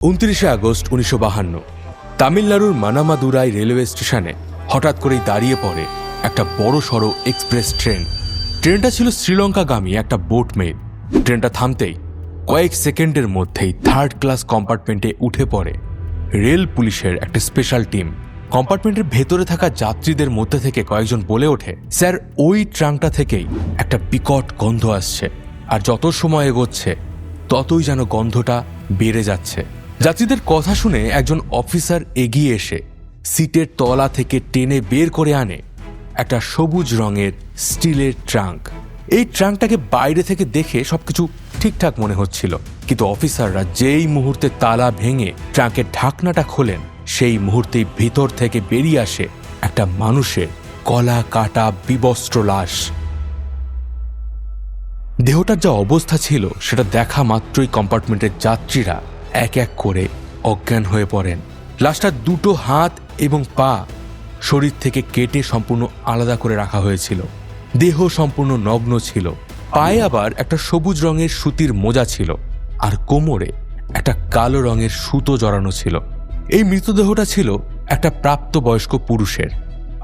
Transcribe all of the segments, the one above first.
29 August 1952 তামিলনাড়ুর মানামাদুরাই railway স্টেশনে হঠাৎ করেই দাঁড়িয়ে পড়ে একটা বড় সড়ো এক্সপ্রেস ট্রেন। ট্রেনটা ছিল শ্রীলঙ্কাগামী একটা বোট মেল। ট্রেনটা থামতেই কয়েক সেকেন্ডের মধ্যেই থার্ড ক্লাস কম্পার্টমেন্টে উঠে পড়ে রেল পুলিশের একটা স্পেশাল টিম। কম্পার্টমেন্টের ভেতরে থাকা যাত্রীদের মধ্যে থেকে কয়েকজন বলে ওঠে, স্যার, ওই ট্রাঙ্কটা থেকেই একটা বিকট গন্ধ আসছে, আর যত সময় এগোচ্ছে ততই যেন গন্ধটা বেড়ে যাচ্ছে। যাত্রীদের কথা শুনে একজন অফিসার এগিয়ে এসে সিটের তলা থেকে টেনে বের করে আনে একটা সবুজ রঙের স্টিলের ট্রাঙ্ক। এই ট্রাঙ্কটাকে বাইরে থেকে দেখে সবকিছু ঠিকঠাক মনে হচ্ছিল, কিন্তু অফিসাররা যেই মুহূর্তে তালা ভেঙে ট্রাঙ্কের ঢাকনাটা খোলেন সেই মুহূর্তেই ভিতর থেকে বেরিয়ে আসে একটা মানুষের গলা কাটা বিবস্ত্র লাশ। দেহটার যা অবস্থা ছিল সেটা দেখা মাত্রই কম্পার্টমেন্টের যাত্রীরা এক এক করে অজ্ঞান হয়ে পড়েন। লাশটার দুটো হাত এবং পা শরীর থেকে কেটে সম্পূর্ণ আলাদা করে রাখা হয়েছিল। দেহ সম্পূর্ণ নগ্ন ছিল। পায়ে আবার একটা সবুজ রঙের সুতির মোজা ছিল, আর কোমরে একটা কালো রঙের সুতো জড়ানো ছিল। এই মৃতদেহটা ছিল একটা প্রাপ্তবয়স্ক পুরুষের,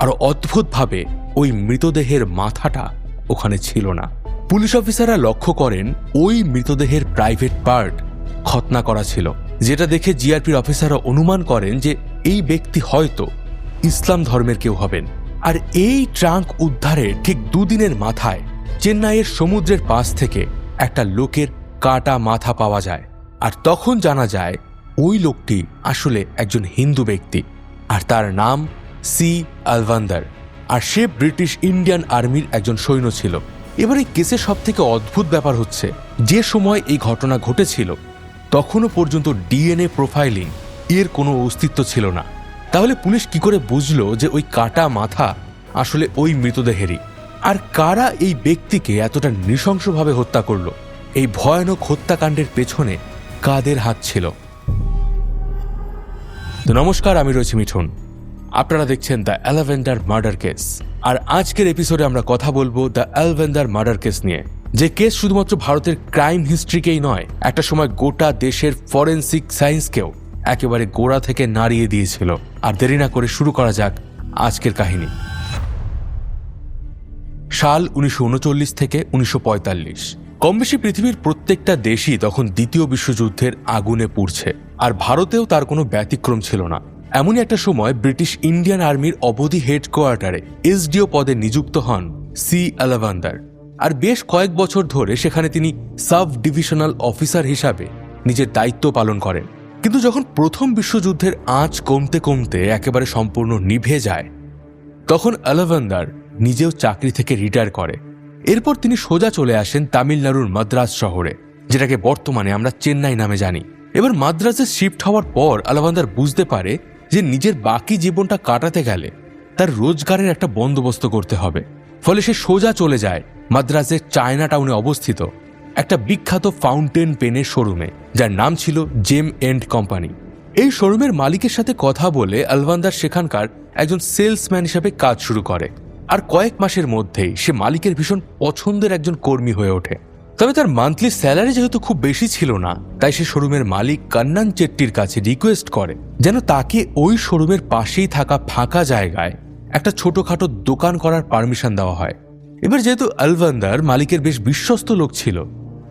আর অদ্ভুতভাবে ওই মৃতদেহের মাথাটা ওখানে ছিল না। পুলিশ অফিসাররা লক্ষ্য করেন ওই মৃতদেহের প্রাইভেট পার্ট খতনা করা ছিল, যেটা দেখে জিআরপির অফিসাররা অনুমান করেন যে এই ব্যক্তি হয়তো ইসলাম ধর্মের কেউ হবেন। আর এই ট্রাঙ্ক উদ্ধারের ঠিক দুদিনের মাথায় চেন্নাইয়ের সমুদ্রের পাশ থেকে একটা লোকের কাটা মাথা পাওয়া যায়, আর তখন জানা যায় ওই লোকটি আসলে একজন হিন্দু ব্যক্তি, আর তার নাম সি আলভান্দার, আর সে ব্রিটিশ ইন্ডিয়ান আর্মির একজন সৈন্য ছিল। এবার এই কেসের সব থেকে অদ্ভুত ব্যাপার হচ্ছে, যে সময় এই ঘটনা ঘটেছিল তখনও পর্যন্ত ডিএনএ প্রোফাইলিং এর কোনো অস্তিত্ব ছিল না। তাহলে পুলিশ কি করে বুঝলো যে ওই কাটা মাথা আসলে ওই মৃতদেহেরই? আর কারা এই ব্যক্তিকে এতটা নৃশংসভাবে হত্যা করলো? এই ভয়ানক হত্যাকাণ্ডের পেছনে কাদের হাত ছিল? তো নমস্কার, আমি রয়েছি মিঠুন। আপনারা দেখছেন দ্য অ্যালাভেন্ডার মার্ডার কেস, আর আজকের এপিসোডে আমরা কথা বলবো দ্য অ্যালাভেন্ডার মার্ডার কেস নিয়ে, যে কেস শুধুমাত্র ভারতের ক্রাইম হিস্ট্রিকেই নয়, একটা সময় গোটা দেশের ফরেন্সিক সায়েন্সকেও একেবারে গোড়া থেকে নাড়িয়ে দিয়েছিল। আর দেরি না করে শুরু করা যাক আজকের কাহিনী। সাল 1939 থেকে 1945। কম বেশি পৃথিবীর প্রত্যেকটা দেশই তখন দ্বিতীয় বিশ্বযুদ্ধের আগুনে পুড়ছে, আর ভারতেও তার কোনো ব্যতিক্রম ছিল না। এমনই একটা সময় ব্রিটিশ ইন্ডিয়ান আর্মির অবধি হেডকোয়ার্টারে এসডিও পদে নিযুক্ত হন সি আলভান্দার, আর বেশ কয়েক বছর ধরে সেখানে তিনি সাব ডিভিশনাল অফিসার হিসাবে নিজের দায়িত্ব পালন করেন। কিন্তু যখন প্রথম বিশ্বযুদ্ধের আঁচ কমতে কমতে একেবারে সম্পূর্ণ নিভে যায়, তখন আলভান্দার নিজেও চাকরি থেকে রিটায়ার করে। এরপর তিনি সোজা চলে আসেন তামিলনাড়ুর মাদ্রাজ শহরে, যেটাকে বর্তমানে আমরা চেন্নাই নামে জানি। এবার মাদ্রাজে শিফট হওয়ার পর আলভান্দার বুঝতে পারে যে নিজের বাকি জীবনটা কাটাতে গেলে তার রোজগারের একটা বন্দোবস্ত করতে হবে। ফলে সে সোজা চলে যায় মাদ্রাজের চায়না টাউনে অবস্থিত একটা বিখ্যাত ফাউন্টেন পেনের শোরুমে, যার নাম ছিল জেম এন্ড কোম্পানি। এই শোরুমের মালিকের সাথে কথা বলে আলভান্দার সেখানকার একজন সেলসম্যান হিসেবে কাজ শুরু করে, আর কয়েক মাসের মধ্যেই সে মালিকের ভীষণ পছন্দের একজন কর্মী হয়ে ওঠে। তবে তার মান্থলি স্যালারি যেহেতু খুব বেশি ছিল না, তাই সে শোরুমের মালিক কান্নান চেট্টির কাছে রিকোয়েস্ট করে যেন তাকে ওই শোরুমের পাশেই থাকা ফাঁকা জায়গায় একটা ছোটখাটো দোকান করার পারমিশন দেওয়া হয়। এবার যেহেতু আলভান্দার মালিকের বেশ বিশ্বস্ত লোক ছিল,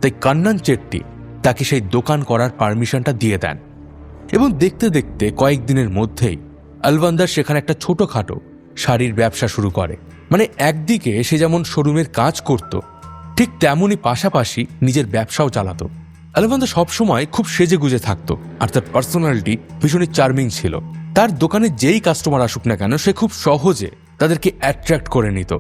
তাই কান্নান চেট্টি তাকে সেই দোকান করার পারমিশনটা দিয়ে দেন। এবং দেখতে দেখতে কয়েকদিনের মধ্যেই আলভান্দার সেখানে একটা ছোটখাটো শাড়ির ব্যবসা শুরু করে। মানে একদিকে সে যেমন শোরুমের কাজ করত, ঠিক তেমনই পাশাপাশি নিজের ব্যবসাও চালাতো। আলভান্দার সবসময় খুব সেজে গুজে থাকতো, আর তার পার্সোনালিটি ভীষণই চার্মিং ছিল। তার দোকানে যেই কাস্টমার আসুক না কেন, সে খুব সহজে তাদেরকে অ্যাট্রাক্ট করে নিত।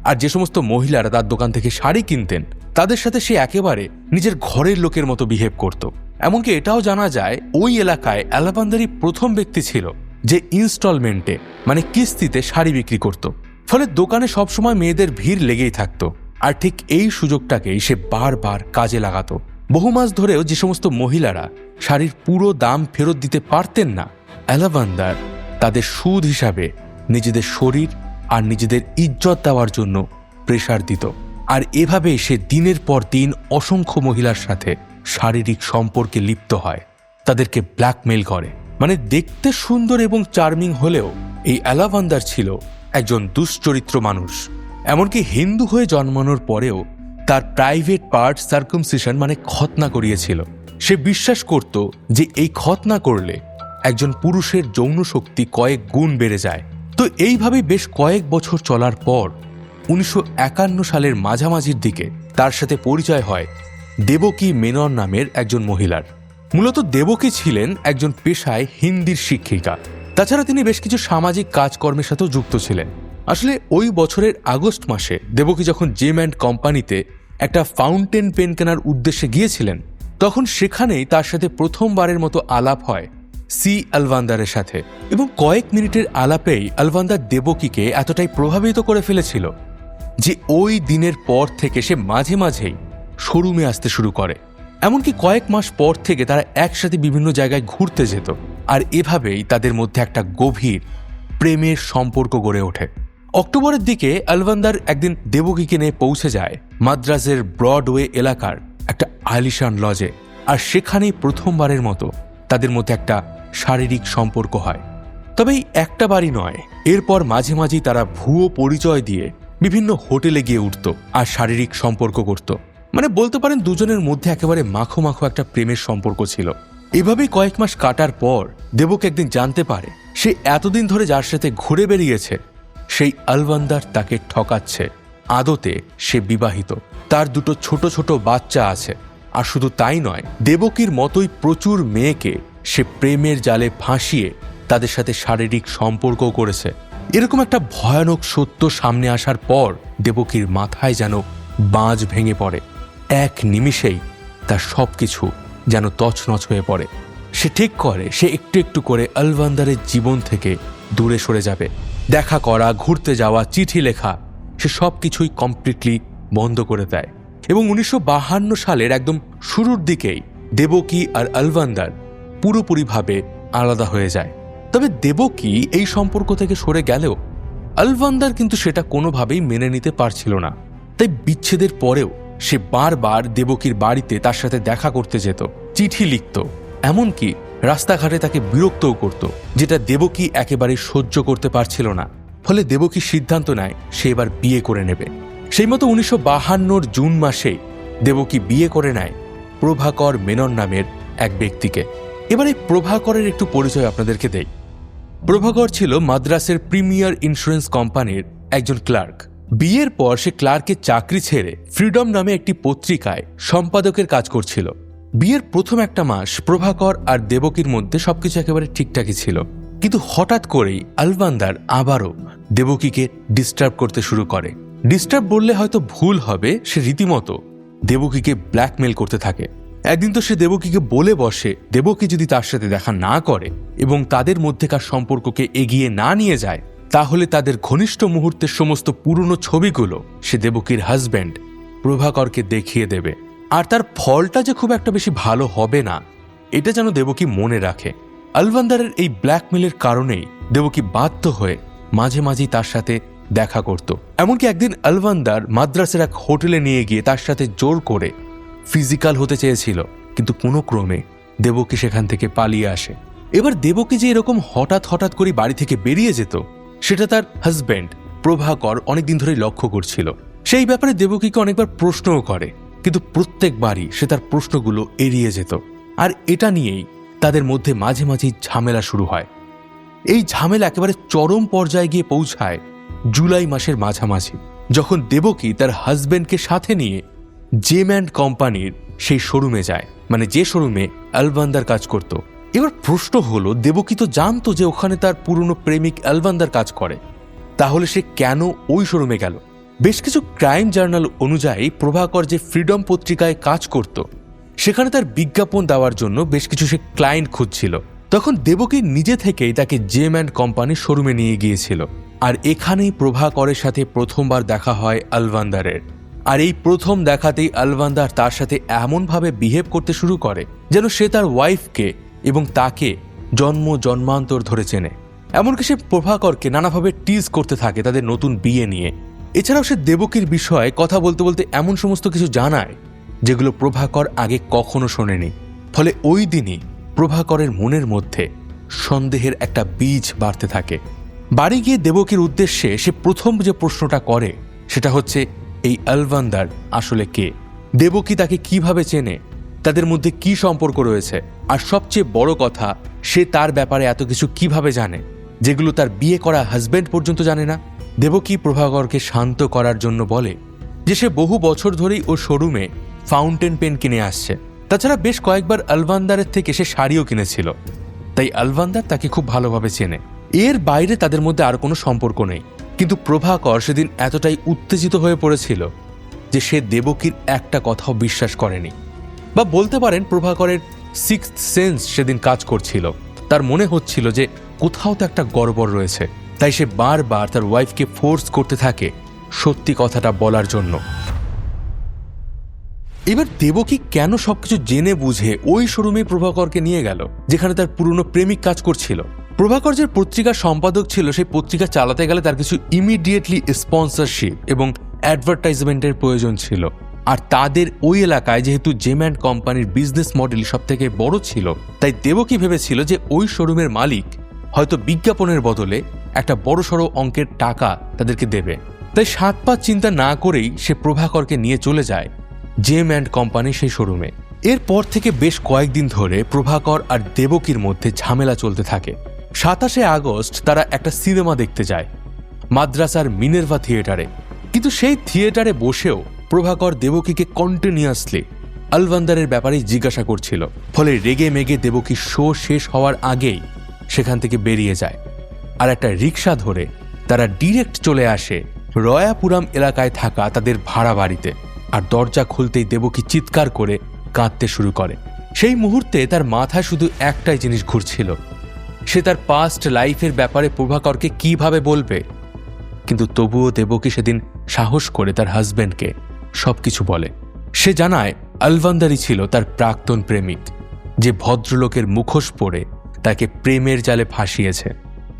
আর যে সমস্ত মহিলারা তার দোকান থেকে শাড়ি কিনতেন, তাদের সাথে সে একেবারে নিজের ঘরের লোকের মতো বিহেভ করত। এমনকি এটাও জানা যায় ওই এলাকায় আলভান্দারই প্রথম ব্যক্তি ছিল যে ইনস্টলমেন্টে, মানে কিস্তিতে শাড়ি বিক্রি করত। ফলে দোকানে সবসময় মেয়েদের ভিড় লেগেই থাকতো, আর ঠিক এই সুযোগটাকেই সে বারবার কাজে লাগাতো। বহু মাস ধরেও যে সমস্ত মহিলারা শাড়ির পুরো দাম ফেরত দিতে পারতেন না, আলভান্দার তাদের সুদ হিসাবে নিজেদের শরীর আর নিজেদের ইজ্জত দেওয়ার জন্য প্রেসার দিত। আর এভাবে সে দিনের পর দিন অসংখ্য মহিলার সাথে শারীরিক সম্পর্কে লিপ্ত হয়। তাদেরকে ব্ল্যাকমেইল করে। মানে দেখতে সুন্দর এবং চার্মিং হলেও এই আলাভান্দার ছিল একজন দুশ্চরিত্র মানুষ। এমনকি হিন্দু হয়ে জন্মানোর পরেও তার প্রাইভেট পার্ট সার্কামসিশন মানে খতনা করিয়েছিল। সে বিশ্বাস করত যে এই খতনা করলে একজন পুরুষের যৌন শক্তি কয়েক গুণ বেড়ে যায়। তো এইভাবেই বেশ কয়েক বছর চলার পর 1951 সালের মাঝামাঝির দিকে তার সাথে পরিচয় হয় দেবকী মেনন নামের একজন মহিলার। মূলত দেবকী ছিলেন একজন পেশায় হিন্দির শিক্ষিকা। তাছাড়া তিনি বেশ কিছু সামাজিক কাজকর্মের সাথেও যুক্ত ছিলেন। আসলে ওই বছরের আগস্ট মাসে দেবকী যখন জেম অ্যান্ড কোম্পানিতে একটা ফাউন্টেন পেন কেনার উদ্দেশ্যে গিয়েছিলেন, তখন সেখানেই তার সাথে প্রথমবারের মতো আলাপ হয় সি আলভান্দারের সাথে। এবং কয়েক মিনিটের আলাপেই আলভান্দার দেবকীকে এতটাই প্রভাবিত করে ফেলেছিল যে ওই দিনের পর থেকে সে মাঝে মাঝেই শোরুমে আসতে শুরু করে। এমনকি কয়েক মাস পর থেকে তারা একসাথে বিভিন্ন জায়গায় ঘুরতে যেত। আর এভাবেই তাদের মধ্যে একটা গভীর প্রেমের সম্পর্ক গড়ে ওঠে। অক্টোবরের দিকে আলভান্দার একদিন দেবকীকে নিয়ে পৌঁছে যায় মাদ্রাজের ব্রডওয়ে এলাকার একটা আলিশান লজে। আর সেখানেই প্রথমবারের মতো তাদের মধ্যে একটা শারীরিক সম্পর্ক হয়। তবে এই একটা বারই নয়, এরপর মাঝে মাঝেই তারা ভুয়ো পরিচয় দিয়ে বিভিন্ন হোটেলে গিয়ে উঠত আর শারীরিক সম্পর্ক করত। মানে বলতে পারেন দুজনের মধ্যে একেবারে মাখো মাখো একটা প্রেমের সম্পর্ক ছিল। এভাবেই কয়েক মাস কাটার পর দেবক একদিন জানতে পারে সে এতদিন ধরে যার সাথে ঘুরে বেরিয়েছে সেই আলভান্দার তাকে ঠকাচ্ছে। আদতে সে বিবাহিত, তার দুটো ছোট ছোট বাচ্চা আছে। আর শুধু তাই নয়, দেবকীর মতোই প্রচুর মেয়েকে সে প্রেমের জালে ফাঁসিয়ে তাদের সাথে শারীরিক সম্পর্কও করেছে। এরকম একটা ভয়ানক সত্য সামনে আসার পর দেবকীর মাথায় যেন বাজ ভেঙে পড়ে। এক নিমিষেই তার সবকিছু যেন তছনছ হয়ে পড়ে। সে ঠিক করে সে একটু একটু করে আলভান্দারের জীবন থেকে দূরে সরে যাবে। দেখা করা, ঘুরতে যাওয়া, চিঠি লেখা, সে সব কিছুই কমপ্লিটলি বন্ধ করে দেয়। এবং 1952 সালের একদম শুরুর দিকেই দেবকী আর আলভান্দার পুরোপুরিভাবে আলাদা হয়ে যায়। তবে দেবকী এই সম্পর্ক থেকে সরে গেলেও আলভান্দার কিন্তু সেটা কোনোভাবেই মেনে নিতে পারছিল না। তাই বিচ্ছেদের পরেও সে বারবার দেবকীর বাড়িতে তার সাথে দেখা করতে যেত, চিঠি লিখত, এমনকি রাস্তাঘাটে তাকে বিরক্তও করত, যেটা দেবকী একেবারে সহ্য করতে পারছিল না। ফলে দেবকী সিদ্ধান্ত নেয় সে এবার বিয়ে করে নেবে। সেই মতো 1952 জুন মাসেই দেবকী বিয়ে করে নেয় প্রভাকর মেনন নামের এক ব্যক্তিকে। এবার এই প্রভাকরের একটু পরিচয় আপনাদেরকে দেই। প্রভাকর ছিল মাদ্রাসের প্রিমিয়ার ইন্স্যুরেন্স কোম্পানির একজন ক্লার্ক। বিয়ের পর সে ক্লার্কের চাকরি ছেড়ে ফ্রিডম নামে একটি পত্রিকায় সম্পাদকের কাজ করছিল। বিয়ের প্রথম একটা মাস প্রভাকর আর দেবকীর মধ্যে সবকিছু একেবারে ঠিকঠাকই ছিল। কিন্তু হঠাৎ করেই আলভান্দার আবারও দেবকীকে ডিস্টার্ব করতে শুরু করে। ডিস্টার্ব বললে হয়তো ভুল হবে, সে রীতিমতো দেবকীকে ব্ল্যাকমেল করতে থাকে। একদিন তো সে দেবকীকে বলে বসে দেবকী যদি তার সাথে দেখা না করে এবং তাদের মধ্যেকার সম্পর্ককে এগিয়ে না নিয়ে যায়, তাহলে তাদের ঘনিষ্ঠ মুহূর্তের সমস্ত পুরনো ছবিগুলো সে দেবকীর হাজব্যান্ড প্রভাকরকে দেখিয়ে দেবে। আর তার ফলটা যে খুব একটা বেশি ভালো হবে না, এটা যেন দেবকী মনে রাখে। আলভান্দারের এই ব্ল্যাকমেলের কারণেই দেবকী বাধ্য হয়ে মাঝে মাঝেই তার সাথে দেখা করত। এমনকি একদিন আলভান্দার মাদ্রাসের এক হোটেলে নিয়ে গিয়ে তার সাথে জোর করে ফিজিক্যাল হতে চেয়েছিল, কিন্তু কোনো ক্রমে দেবকী সেখান থেকে পালিয়ে আসে। এবার দেবকী যে এরকম হঠাৎ হঠাৎ করে বাড়ি থেকে বেরিয়ে যেত, সেটা তার হাজব্যান্ড প্রভাকর অনেকদিন ধরেই লক্ষ্য করছিল। সেই ব্যাপারে দেবকীকে অনেকবার প্রশ্নও করে, কিন্তু প্রত্যেকবারই সে তার প্রশ্নগুলো এড়িয়ে যেত। আর এটা নিয়েই তাদের মধ্যে মাঝে মাঝেই ঝামেলা শুরু হয়। এই ঝামেলা একেবারে চরম পর্যায়ে গিয়ে পৌঁছায় জুলাই মাসের মাঝামাঝি, যখন দেবকী তার হাজব্যান্ডকে সাথে নিয়ে জেম অ্যান্ড কোম্পানির সেই শোরুমে যায়, মানে যে শোরুমে আলভান্দার কাজ করত। এবার প্রশ্ন হলো, দেবকী তো জানতো যে ওখানে তার পুরনো প্রেমিক আলভান্দার কাজ করে, তাহলে সে কেন ওই শোরুমে গেল? বেশ কিছু ক্রাইম জার্নাল অনুযায়ী প্রভাকর যে ফ্রিডম পত্রিকায় কাজ করত, সেখানে তার বিজ্ঞাপন দেওয়ার জন্য বেশ কিছু সে ক্লায়েন্ট খুঁজছিল। তখন দেবকী নিজে থেকেই তাকে জেম অ্যান্ড কোম্পানির শোরুমে নিয়ে গিয়েছিল। আর এখানেই প্রভাকরের সাথে প্রথমবার দেখা হয় আলভান্দারের। আর এই প্রথম দেখাতেই আলভান্দার তার সাথে এমনভাবে বিহেভ করতে শুরু করে যেন সে তার ওয়াইফকে এবং তাকে জন্মান্তর ধরে চেনে। এমনকি সে প্রভাকরকে নানাভাবে টিজ করতে থাকে তাদের নতুন বিয়ে নিয়ে। এছাড়াও সে দেবকীর বিষয়ে কথা বলতে বলতে এমন সমস্ত কিছু জানায় যেগুলো প্রভাকর আগে কখনো শোনেনি। ফলে ওই দিনই প্রভাকরের মনের মধ্যে সন্দেহের একটা বীজ বাড়তে থাকে। বাড়ি গিয়ে দেবকীর উদ্দেশ্যে সে প্রথম যে প্রশ্নটা করে সেটা হচ্ছে, এই আলভান্দার আসলে কে? দেবকী তাকে কিভাবে চেনে? তাদের মধ্যে কি সম্পর্ক রয়েছে? আর সবচেয়ে বড় কথা, সে তার ব্যাপারে এত কিছু কিভাবে জানে, যেগুলো তার বিয়ে করা হাজব্যান্ড পর্যন্ত জানে না? দেবকী প্রভাকরকে শান্ত করার জন্য বলে যে সে বহু বছর ধরেই ও শোরুমে ফাউন্টেন পেন কিনে আসছে। তাছাড়া বেশ কয়েকবার আলভান্দারের থেকে সে শাড়িও কিনেছিল, তাই আলভান্দার তাকে খুব ভালোভাবে চেনে। এর বাইরে তাদের মধ্যে আর কোনো সম্পর্ক নেই। কিন্তু প্রভাকর সেদিন এতটাই উত্তেজিত হয়ে পড়েছিল যে সে দেবকীর একটা কথাও বিশ্বাস করেনি, বা বলতে পারেন প্রভাকরের সিক্সথ সেন্স সেদিন কাজ করছিল। তার মনে হচ্ছিল যে কোথাও তো একটা গড়বড় রয়েছে, তাই সে বারবার তার ওয়াইফকে ফোর্স করতে থাকে সত্যি কথাটা বলার জন্য। এবার দেবকী কেন সবকিছু জেনে বুঝে ওই শোরুমে প্রভাকরকে নিয়ে গেল যেখানে তার পুরনো প্রেমিক কাজ করছিল? প্রভাকর যে পত্রিকার সম্পাদক ছিল, সেই পত্রিকা চালাতে গেলে তার কিছু ইমিডিয়েটলি স্পন্সরশিপ এবং অ্যাডভার্টাইজমেন্টের প্রয়োজন ছিল। আর তাদের ওই এলাকায় যেহেতু জেম অ্যান্ড কোম্পানির বিজনেস মডেল সব থেকে বড় ছিল, তাই দেবকী ভেবেছিল যে ওই শোরুমের মালিক হয়তো বিজ্ঞাপনের বদলে একটা বড়সড় অঙ্কের টাকা তাদেরকে দেবে। তাই সাত পাঁচ চিন্তা না করেই সে প্রভাকরকে নিয়ে চলে যায় জেম অ্যান্ড কোম্পানি সেই শোরুমে। এরপর থেকে বেশ কয়েকদিন ধরে প্রভাকর আর দেবকীর মধ্যে ঝামেলা চলতে থাকে। 27শে আগস্ট তারা একটা সিনেমা দেখতে যায় মাদ্রাসার মিনার্ভা থিয়েটারে। কিন্তু সেই থিয়েটারে বসেও প্রভাকর দেবকীকে কন্টিনিউয়াসলি আলভান্দারের ব্যাপারে জিজ্ঞাসা করছিল। ফলে রেগে মেগে দেবকী শো শেষ হওয়ার আগেই সেখান থেকে বেরিয়ে যায়, আর একটা রিক্সা ধরে তারা ডিরেক্ট চলে আসে রয়াপুরাম এলাকায় থাকা তাদের ভাড়া বাড়িতে। আর দরজা খুলতেই দেবকী চিৎকার করে কাঁদতে শুরু করে। সেই মুহূর্তে তার মাথায় শুধু একটাই জিনিস ঘুরছিল, সে তার পাস্ট লাইফের ব্যাপারে প্রভাকরকে কিভাবে বলবে। কিন্তু তবুও দেবকী সেদিন সাহস করে তার হাজব্যান্ডকে সবকিছু বলে। সে জানায় আলভান্দারই ছিল তার প্রাক্তন প্রেমিক, যে ভদ্রলোকের মুখোশ পরে তাকে প্রেমের জালে ফাঁসিয়েছে,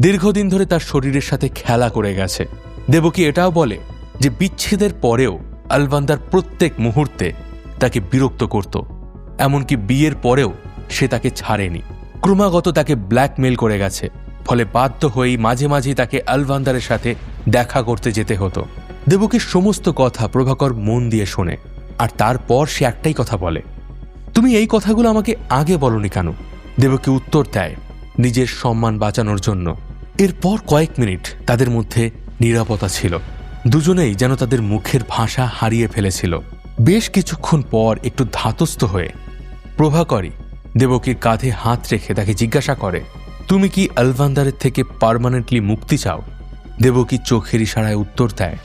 দীর্ঘদিন ধরে তার শরীরের সাথে খেলা করে গেছে। দেবকী এটাও বলে যে বিচ্ছেদের পরেও আলভান্দার প্রত্যেক মুহূর্তে তাকে বিরক্ত করত, এমনকি বিয়ের পরেও সে তাকে ছাড়েনি, ক্রমাগত তাকে ব্ল্যাকমেল করে গেছে। ফলে বাধ্য হয়েই মাঝে মাঝেই তাকে আলভান্দারের সাথে দেখা করতে যেতে হতো। দেবকীর সমস্ত কথা প্রভাকর মন দিয়ে শোনে, আর তারপর সে একটাই কথা বলে, তুমি এই কথাগুলো আমাকে আগে বলনি কেন? দেবকী উত্তর দেয়, নিজের সম্মান বাঁচানোর জন্য। এরপর কয়েক মিনিট তাদের মধ্যে নীরবতা ছিল। দুজনেই যেন তাদের মুখের ভাষা হারিয়ে ফেলেছিল। বেশ কিছুক্ষণ পর একটু ধাতস্থ হয়ে প্রভাকরই দেবকীর কাঁধে হাত রেখে তাকে জিজ্ঞাসা করে, তুমি কি আলভান্দারের থেকে পার্মানেন্টলি মুক্তি চাও? দেবকী চোখের ইশারায় উত্তর দেয়,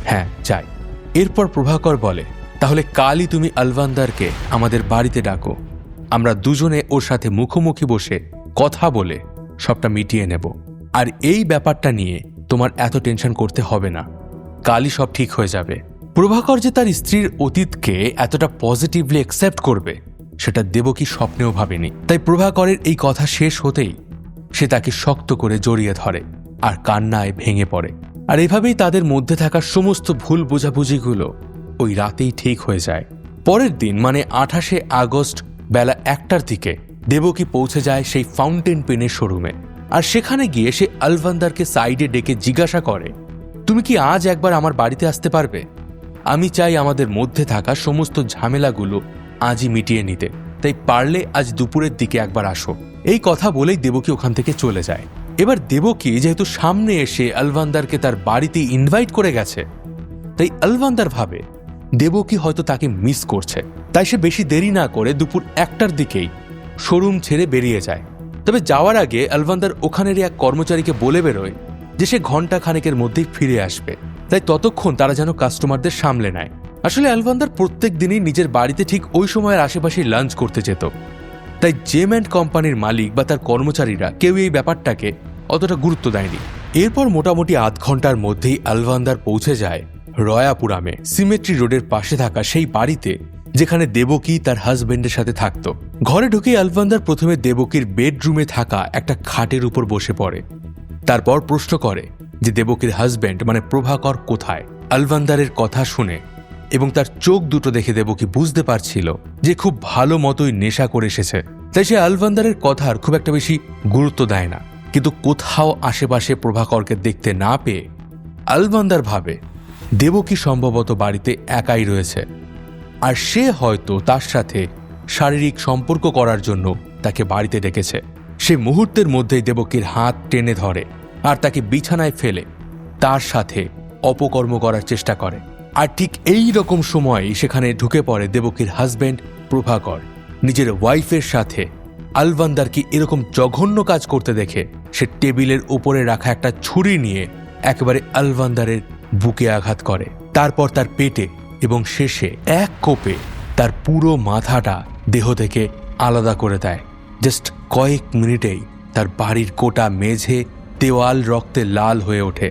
হ্যাঁ চাই। এরপর প্রভাকর বলে, তাহলে কালই তুমি আলভান্দারকে আমাদের বাড়িতে ডাকো, আমরা দুজনে ওর সাথে মুখোমুখি বসে কথা বলে সবটা মিটিয়ে নেব। আর এই ব্যাপারটা নিয়ে তোমার এত টেনশন করতে হবে না, কালই সব ঠিক হয়ে যাবে। প্রভাকর যে তার স্ত্রীর অতীতকে এতটা পজিটিভলি অ্যাকসেপ্ট করবে সেটা দেবকী স্বপ্নেও ভাবেনি। তাই প্রভাকরের এই কথা শেষ হতেই সে তাকে শক্ত করে জড়িয়ে ধরে আর কান্নায় ভেঙে পড়ে। আর এভাবেই তাদের মধ্যে থাকা সমস্ত ভুল বোঝাবুঝিগুলো ওই রাতেই ঠিক হয়ে যায়। পরের দিন মানে 28শে আগস্ট বেলা 1টার দিকে দেবকী পৌঁছে যায় সেই ফাউন্টেন পেনের শোরুমে। আর সেখানে গিয়ে সে আলভান্দারকে সাইডে ডেকে জিজ্ঞাসা করে, তুমি কি আজ একবার আমার বাড়িতে আসতে পারবে? আমি চাই আমাদের মধ্যে থাকা সমস্ত ঝামেলাগুলো আজই মিটিয়ে নিতে, তাই পারলে আজ দুপুরের দিকে একবার আসো। এই কথা বলেই দেবকী ওখান থেকে চলে যায়। এবার দেবকী যেহেতু সামনে এসে আলভান্দারকে তার বাড়িতে ইনভাইট করে গেছে, তাই আলভান্দার ভাবে দেবকী হয়তো তাকে মিস করছে। তাই সে বেশি দেরি না করে দুপুর 1টার দিকেই শোরুম ছেড়ে বেরিয়ে যায়। তবে যাওয়ার আগে আলভান্দার ওখানেরই এক কর্মচারীকে বলে বেরোয় যে সে ঘন্টা খানেকের মধ্যেই ফিরে আসবে, তাই ততক্ষণ তারা যেন কাস্টমারদের সামলে নেয়। আসলে আলভান্দার প্রত্যেক দিনই নিজের বাড়িতে ঠিক ওই সময়ের আশেপাশে লাঞ্চ করতে যেত, তাই জেম অ্যান্ড কোম্পানির মালিক বা তার কর্মচারীরা কেউ এই ব্যাপারটাকে অতটা গুরুত্ব দেয়নি। এরপর মোটামুটি আধ ঘন্টার মধ্যেই আলভান্দার পৌঁছে যায় রয়াপুরামে সিমেট্রি রোডের পাশে থাকা সেই বাড়িতে যেখানে দেবকী তার হাজবেন্ডের সাথে থাকত। ঘরে ঢুকে আলভান্দার প্রথমে দেবকীর বেডরুমে থাকা একটা খাটের উপর বসে পড়ে। তারপর প্রশ্ন করে যে দেবকীর হাজবেন্ড মানে প্রভাকর কোথায়। আলভান্দারের কথা শুনে এবং তার চোখ দুটো দেখে দেবকী বুঝতে পারছিল যে খুব ভালো মতোই নেশা করে এসেছে। তাই সে আলভান্দারের কথার খুব একটা বেশি গুরুত্ব দেয় না। কিন্তু কোথাও আশেপাশে প্রভাকরকে দেখতে না পেয়ে আলভান্দার ভাবে দেবকী সম্ভবত বাড়িতে একাই রয়েছে, আর সে হয়তো তার সাথে শারীরিক সম্পর্ক করার জন্য তাকে বাড়িতে ডেকেছে। সে মুহূর্তের মধ্যেই দেবকীর হাত টেনে ধরে আর তাকে বিছানায় ফেলে তার সাথে অপকর্ম করার চেষ্টা করে। আর ঠিক এই রকম সময় সেখানে ঢুকে পড়ে দেবকীর হাজব্যান্ড প্রভাকর। নিজের ওয়াইফের সাথে আলভান্দারকে এরকম জঘন্য কাজ করতে দেখে সে টেবিলের উপরে রাখা একটা ছুরি নিয়ে একেবারে আলভান্দারের বুকে আঘাত করে, তারপর তার পেটে, এবং শেষে এক কোপে তার পুরো মাথাটা দেহ থেকে আলাদা করে দেয়। জাস্ট কয়েক মিনিটেই তার বাড়ির গোটা মেঝে, দেওয়াল রক্তে লাল হয়ে ওঠে।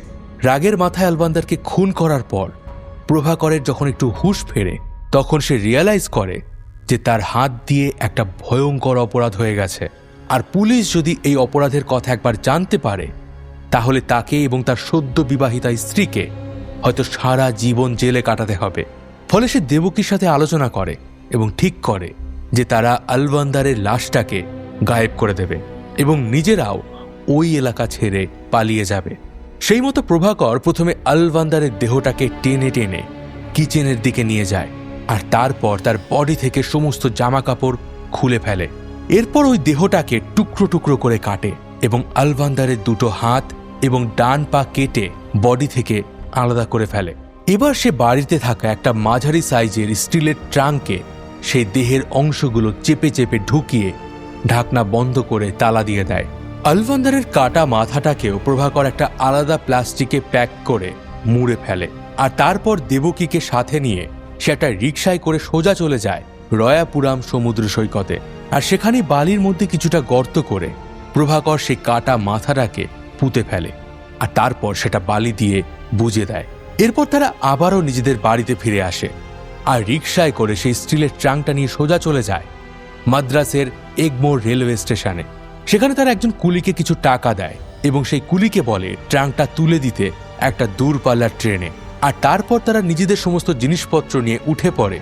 রাগের মাথায় আলভান্দারকে খুন করার পর প্রভাকরের যখন একটু হুঁশ ফেরে, তখন সে রিয়ালাইজ করে যে তার হাত দিয়ে একটা ভয়ঙ্কর অপরাধ হয়ে গেছে। আর পুলিশ যদি এই অপরাধের কথা একবার জানতে পারে, তাহলে তাকে এবং তার সদ্য বিবাহিতা স্ত্রীকে হয়তো সারা জীবন জেলে কাটাতে হবে। ফলে সে দেবকীর সাথে আলোচনা করে এবং ঠিক করে যে তারা আলভান্দারের লাশটাকে গায়েব করে দেবে এবং নিজেরাও ওই এলাকা ছেড়ে পালিয়ে যাবে। সেই মতো প্রভাকর প্রথমে আলভান্দারের দেহটাকে টেনে টেনে কিচেনের দিকে নিয়ে যায়, আর তারপর তার বডি থেকে সমস্ত জামা কাপড় খুলে ফেলে। এরপর ওই দেহটাকে টুকরো টুকরো করে কাটে এবং আলভান্দারের দুটো হাত এবং ডান পা কেটে বডি থেকে আলাদা করে ফেলে। এবার সে বাড়িতে থাকা একটা মাঝারি সাইজের স্টিলের ট্রাঙ্কে সেই দেহের অংশগুলো চেপে চেপে ঢুকিয়ে ঢাকনা বন্ধ করে তালা দিয়ে দেয়। আলভান্দারের কাটা মাথাটাকেও প্রভাকর একটা আলাদা প্লাস্টিকে প্যাক করে মুড়ে ফেলে, আর তারপর দেবকীকে সাথে নিয়ে সে একটা রিকশায় করে সোজা চলে যায় রয়াপুরাম সমুদ্র সৈকতে। আর সেখানে বালির মধ্যে কিছুটা গর্ত করে প্রভাকর সেই কাটা মাথাটাকে পুঁতে ফেলে, আর তারপর সেটা বালি দিয়ে বুঝে দেয়। এরপর তারা আবারও নিজেদের বাড়িতে ফিরে আসে আর রিকশায় করে সেই স্টিলের ট্রাঙ্কটা নিয়ে সোজা চলে যায় মাদ্রাসের এগমোর রেলওয়ে স্টেশনে। সেখানে তারা একজন কুলিকে কিছু টাকা দেয় এবং সেই কুলিকে বলে ট্রাঙ্কটা তুলে দিতে একটা দূরপাল্লার ট্রেনে। আর তারপর তারা নিজেদের সমস্ত জিনিসপত্র নিয়ে উঠে পড়ে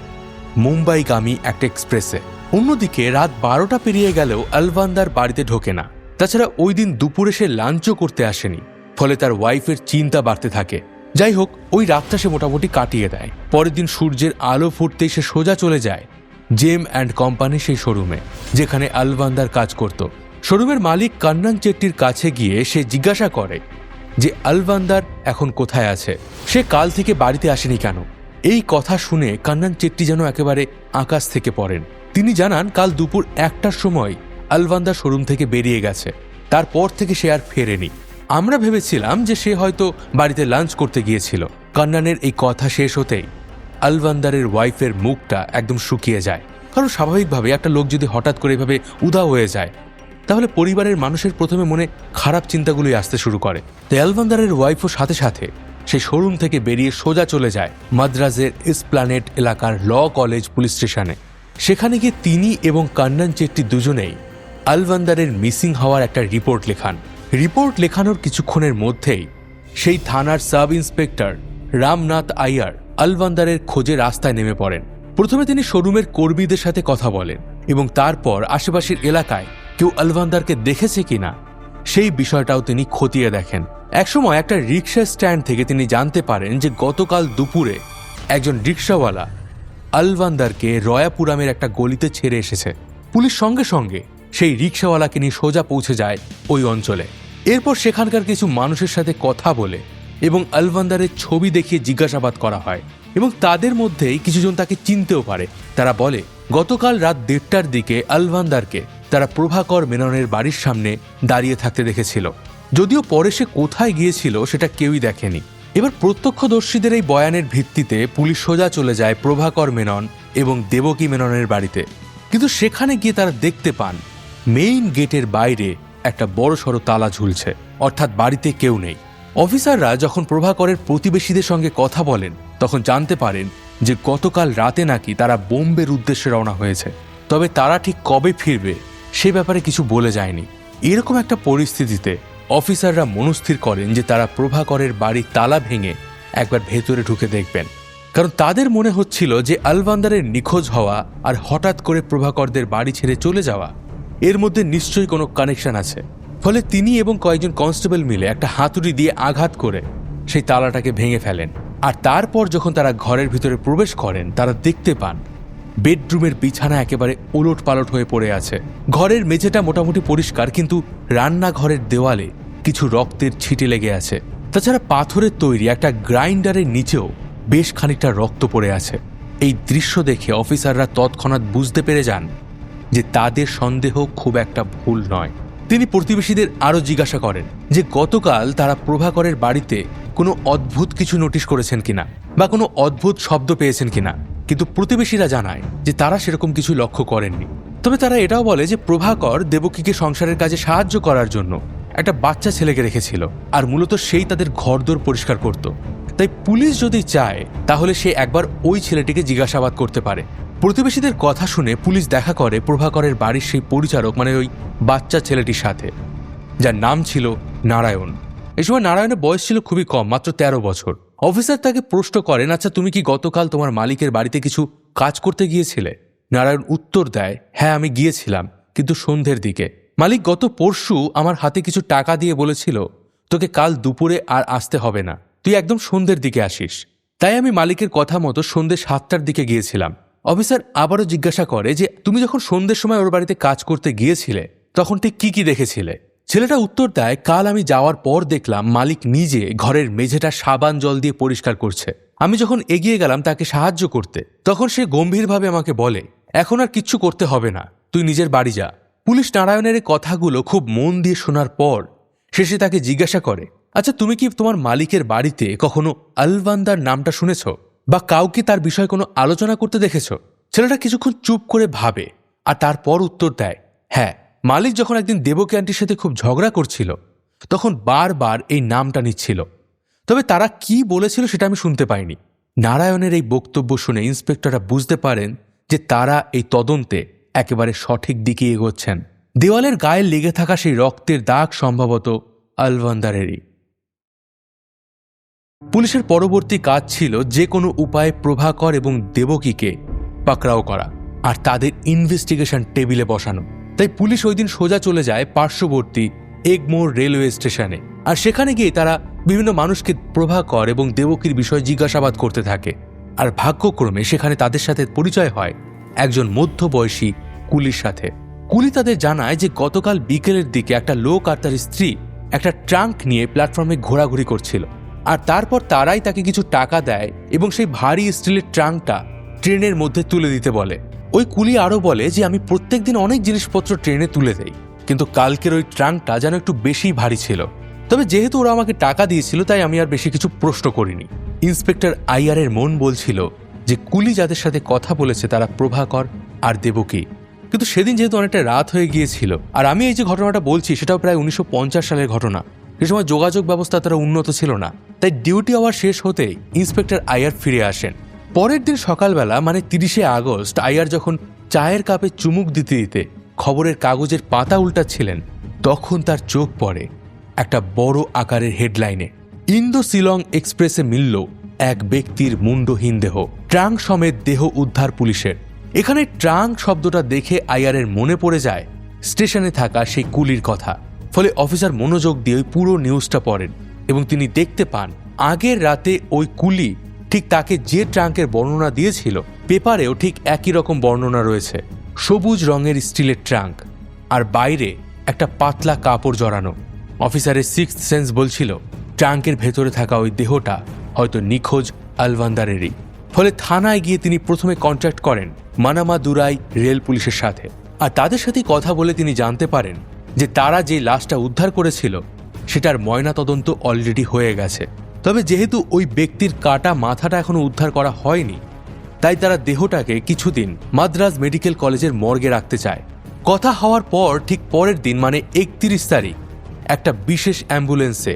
মুম্বাইগামী একটা এক্সপ্রেসে। অন্যদিকে রাত 12টা পেরিয়ে গেলেও আলভান্দার বাড়িতে ঢোকে না। তাছাড়া ওই দিন দুপুরে সে লাঞ্চও করতে আসেনি, ফলে তার ওয়াইফের চিন্তা বাড়তে থাকে। যাই হোক, ওই রাতটা সে মোটামুটি কাটিয়ে দেয়। পরের দিন সূর্যের আলো ফুটতেই সে সোজা চলে যায় জেম অ্যান্ড কোম্পানি সেই শোরুমে, যেখানে আলভান্দার কাজ করত। শোরুমের মালিক কান্নান চেট্টির কাছে গিয়ে সে জিজ্ঞাসা করে যে আলভান্দার এখন কোথায় আছে, সে কাল থেকে বাড়িতে আসেনি কেন। এই কথা শুনে কান্নান চেট্টি যেন একেবারে আকাশ থেকে পড়েন। তিনি জানান কাল দুপুর 1টার সময় আলভান্দার শোরুম থেকে বেরিয়ে গেছে, তারপর থেকে সে আর ফেরেনি। আমরা ভেবেছিলাম যে সে হয়তো বাড়িতে লাঞ্চ করতে গিয়েছিল। কান্নানের এই কথা শেষ হতেই আলভান্দারের ওয়াইফের মুখটা একদম শুকিয়ে যায়, কারণ স্বাভাবিকভাবে একটা লোক যদি হঠাৎ করে এভাবে উধাও হয়ে যায়, তাহলে পরিবারের মানুষের প্রথমে মনে খারাপ চিন্তাগুলোই আসতে শুরু করে। তাই আলভান্দারের ওয়াইফও সাথে সাথে সেই শোরুম থেকে বেরিয়ে সোজা চলে যায় মাদ্রাজের এসপ্ল্যানেড এলাকার ল কলেজ পুলিশ স্টেশনে। সেখানে গিয়ে তিনি এবং কান্নান চেট্টি দুজনেই আলভান্দারের মিসিং হওয়ার একটা রিপোর্ট লেখান। রিপোর্ট লেখানোর কিছুক্ষণের মধ্যেই সেই থানার সাব ইন্সপেক্টর রামনাথ আইয়ার আলভান্দারের খোঁজে রাস্তায় নেমে পড়েন। প্রথমে তিনি শোরুমের কর্মীদের সাথে কথা বলেন এবং তারপর আশেপাশের এলাকায় কেউ আলভান্দারকে দেখেছে কিনা সেই বিষয়টাও তিনি খতিয়ে দেখেন। একসময় একটা রিক্সা স্ট্যান্ড থেকে তিনি জানতে পারেন যে গতকাল দুপুরে একজন রিক্সাওয়ালা আলভান্দারকে রয়াপুরামের একটা গলিতে ছেড়ে এসেছে। পুলিশ সঙ্গে সঙ্গে সেই রিক্সাওয়ালাকে নিয়ে সোজা পৌঁছে যায় ওই অঞ্চলে। এরপর সেখানকার কিছু মানুষের সাথে কথা বলে এবং আলভান্দারের ছবি দেখিয়ে জিজ্ঞাসাবাদ করা হয় এবং তাদের মধ্যেই কিছুজন তাকে চিনতেও পারে। তারা বলে গতকাল রাত 1:30টার দিকে আলভান্দারকে তারা প্রভাকর মেননের বাড়ির সামনে দাঁড়িয়ে থাকতে দেখেছিল, যদিও পরে সে কোথায় গিয়েছিল সেটা কেউই দেখেনি। এবার প্রত্যক্ষদর্শীদের এই বয়ানের ভিত্তিতে পুলিশ সোজা চলে যায় প্রভাকর মেনন এবং দেবকী মেননের বাড়িতে। কিন্তু সেখানে গিয়ে তারা দেখতে পান মেইন গেটের বাইরে একটা বড়সড় তালা ঝুলছে, অর্থাৎ বাড়িতে কেউ নেই। অফিসাররা যখন প্রভাকরের প্রতিবেশীদের সঙ্গে কথা বলেন তখন জানতে পারেন যে গতকাল রাতে নাকি তারা বোম্বের উদ্দেশ্যে রওনা হয়েছে, তবে তারা ঠিক কবে ফিরবে সে ব্যাপারে কিছু বলে যায়নি। এরকম একটা পরিস্থিতিতে অফিসাররা মনস্থির করেন যে তারা প্রভাকরের বাড়ির তালা ভেঙে একবার ভেতরে ঢুকে দেখবেন, কারণ তাদের মনে হচ্ছিল যে আলভান্দারের নিখোঁজ হওয়া আর হঠাৎ করে প্রভাকরদের বাড়ি ছেড়ে চলে যাওয়া এর মধ্যে নিশ্চয়ই কোনো কানেকশন আছে। ফলে তিনি এবং কয়েকজন কনস্টেবল মিলে একটা হাতুড়ি দিয়ে আঘাত করে সেই তালাটাকে ভেঙে ফেলেন। আর তারপর যখন তারা ঘরের ভিতরে প্রবেশ করেন, তারা দেখতে পান বেডরুমের বিছানা একেবারে ওলট পালট হয়ে পড়ে আছে। ঘরের মেঝেটা মোটামুটি পরিষ্কার, কিন্তু রান্নাঘরের দেওয়ালে কিছু রক্তের ছিটে লেগে আছে। তাছাড়া পাথরের তৈরি একটা গ্রাইন্ডারের নিচেও বেশ খানিকটা রক্ত পড়ে আছে। এই দৃশ্য দেখে অফিসাররা তৎক্ষণাৎ বুঝতে পেরে যান যে তাদের সন্দেহ খুব একটা ভুল নয়। তিনি প্রতিবেশীদের আরও জিজ্ঞাসা করেন যে গতকাল তারা প্রভাকরের বাড়িতে কোনো অদ্ভুত কিছু নোটিশ করেছেন কিনা বা কোনো অদ্ভুত শব্দ পেয়েছেন কিনা, কিন্তু প্রতিবেশীরা জানায় যে তারা সেরকম কিছু লক্ষ্য করেননি। তবে তারা এটাও বলে যে প্রভাকর দেবকীকে সংসারের কাজে সাহায্য করার জন্য একটা বাচ্চা ছেলেকে রেখেছিল, আর মূলত সেই তাদের ঘরদোর পরিষ্কার করত। তাই পুলিশ যদি চায় তাহলে সে একবার ওই ছেলেটিকে জিজ্ঞাসাবাদ করতে পারে। প্রতিবেশীদের কথা শুনে পুলিশ দেখা করে প্রভাকরের বাড়ির সেই পরিচারক, মানে ওই বাচ্চা ছেলেটির সাথে, যার নাম ছিল নারায়ণ। এই সময় নারায়ণের বয়স ছিল খুবই কম, মাত্র 13 বছর। অফিসার তাকে প্রশ্ন করেন, আচ্ছা তুমি কি গতকাল তোমার মালিকের বাড়িতে কিছু কাজ করতে গিয়েছিলে? নারায়ণ উত্তর দেয়, হ্যাঁ আমি গিয়েছিলাম, কিন্তু সন্ধ্যের দিকে। মালিক গত পরশু আমার হাতে কিছু টাকা দিয়ে বলেছিল তোকে কাল দুপুরে আর আসতে হবে না, তুই একদম সন্ধ্যের দিকে আসিস। তাই আমি মালিকের কথা মতো সন্ধ্যে 7টার দিকে গিয়েছিলাম। অফিসার আবারও জিজ্ঞাসা করে যে তুমি যখন সন্ধ্যের সময় ওর বাড়িতে কাজ করতে গিয়েছিলে তখন ঠিক কি কি দেখেছিলে? ছেলেটা উত্তর দেয়, কাল আমি যাওয়ার পর দেখলাম মালিক নিজে ঘরের মেঝেটা সাবান জল দিয়ে পরিষ্কার করছে। আমি যখন এগিয়ে গেলাম তাকে সাহায্য করতে, তখন সে গম্ভীরভাবে আমাকে বলে, এখন আর কিচ্ছু করতে হবে না, তুই নিজের বাড়ি যা। পুলিশ নারায়ণের এই কথাগুলো খুব মন দিয়ে শোনার পর শেষে তাকে জিজ্ঞাসা করে, আচ্ছা তুমি কি তোমার মালিকের বাড়িতে কখনো আলভান্দার নামটা শুনেছ বা কাউকে তার বিষয়ে কোনো আলোচনা করতে দেখেছ? ছেলেটা কিছুক্ষণ চুপ করে ভাবে আর তারপর উত্তর দেয়, হ্যাঁ, মালিক যখন একদিন দেবকী আন্টির সাথে খুব ঝগড়া করছিল তখন বারবার এই নামটা নিচ্ছিল, তবে তারা কি বলেছিল সেটা আমি শুনতে পাইনি। নারায়ণের এই বক্তব্য শুনে ইন্সপেক্টররা বুঝতে পারেন যে তারা এই তদন্তে একেবারে সঠিক দিকে এগোচ্ছেন। দেওয়ালের গায়ে লেগে থাকা সেই রক্তের দাগ সম্ভবত আলভান্দারেরই। পুলিশের পরবর্তী কাজ ছিল যে কোনো উপায়ে প্রভাকর এবং দেবকীকে পাকড়াও করা আর তাদের ইনভেস্টিগেশন টেবিলে বসানো। তাই পুলিশ ওই দিন সোজা চলে যায় পার্শ্ববর্তী এগমোর রেলওয়ে স্টেশনে, আর সেখানে গিয়ে তারা বিভিন্ন মানুষকে প্রভাকর এবং দেবকীর বিষয়ে জিজ্ঞাসাবাদ করতে থাকে। আর ভাগ্যক্রমে সেখানে তাদের সাথে পরিচয় হয় একজন মধ্যবয়সী কুলির সাথে। কুলি তাদের জানায় যে গতকাল বিকেলের দিকে একটা লোক আর তার স্ত্রী একটা ট্রাঙ্ক নিয়ে প্ল্যাটফর্মে ঘোরাঘুরি করছিল, আর তারপর তারাই তাকে কিছু টাকা দেয় এবং সেই ভারী স্টিলের ট্রাঙ্কটা ট্রেনের মধ্যে তুলে দিতে বলে। ওই কুলি আরও বলে যে আমি প্রত্যেকদিন অনেক জিনিসপত্র ট্রেনে তুলে দেই, কিন্তু কালকের ওই ট্রাঙ্কটা যেন একটু বেশি ভারী ছিল। তবে যেহেতু ওরা আমাকে টাকা দিয়েছিল তাই আমি আর বেশি কিছু প্রশ্ন করিনি। ইন্সপেক্টর আইয়ার এর মন বলছিল যে কুলি যাদের সাথে কথা বলেছে তারা প্রভাকর আর দেবকী, কিন্তু সেদিন যেহেতু অনেকটা রাত হয়ে গিয়েছিল, আর আমি এই যে ঘটনাটা বলছি সেটাও প্রায় 1950 সালের ঘটনা, সে সময় যোগাযোগ ব্যবস্থা তারা উন্নত ছিল না, তাই ডিউটি আওয়ার শেষ হতেই ইন্সপেক্টর আইয়ার ফিরে আসেন। পরের দিন সকালবেলা মানে 30শে আগস্ট আইয়ার যখন চায়ের কাপে চুমুক দিতে দিতে খবরের কাগজের পাতা উল্টাচ্ছিলেন তখন তার চোখ পড়ে একটা বড় আকারের হেডলাইনে। ইন্দো শিলং এক্সপ্রেসে মিলল এক ব্যক্তির মুন্ডহীন দেহ, ট্রাঙ্ক সমেত দেহ উদ্ধার পুলিশের। এখানে ট্রাঙ্ক শব্দটা দেখে আইয়ারের মনে পড়ে যায় স্টেশনে থাকা সেই কুলির কথা। ফলে অফিসার মনোযোগ দিয়ে ওই পুরো নিউজটা পড়েন এবং তিনি দেখতে পান আগের রাতে ওই কুলি ঠিক তাকে যে ট্রাঙ্কের বর্ণনা দিয়েছিল পেপারেও ঠিক একই রকম বর্ণনা রয়েছে। সবুজ রঙের স্টিলের ট্রাঙ্ক আর বাইরে একটা পাতলা কাপড় জড়ানো। অফিসারের সিক্সথ সেন্স বলছিল ট্রাঙ্কের ভেতরে থাকা ওই দেহটা হয়তো নিখোঁজ আলভান্দারেরই। ফলে থানায় গিয়ে তিনি প্রথমে কন্ট্যাক্ট করেন মানামাদুরাই রেল পুলিশের সাথে, আর তাদের সাথে কথা বলে তিনি জানতে পারেন যে তারা যে লাশটা উদ্ধার করেছিল সেটার ময়নাতদন্ত অলরেডি হয়ে গেছে। তবে যেহেতু ওই ব্যক্তির কাটা মাথাটা এখনো উদ্ধার করা হয়নি তাই তারা দেহটাকে কিছুদিন মাদ্রাজ মেডিকেল কলেজের মর্গে রাখতে চায়। কথা হওয়ার পর ঠিক পরের দিন মানে 31 তারিখ একটা বিশেষ অ্যাম্বুলেন্সে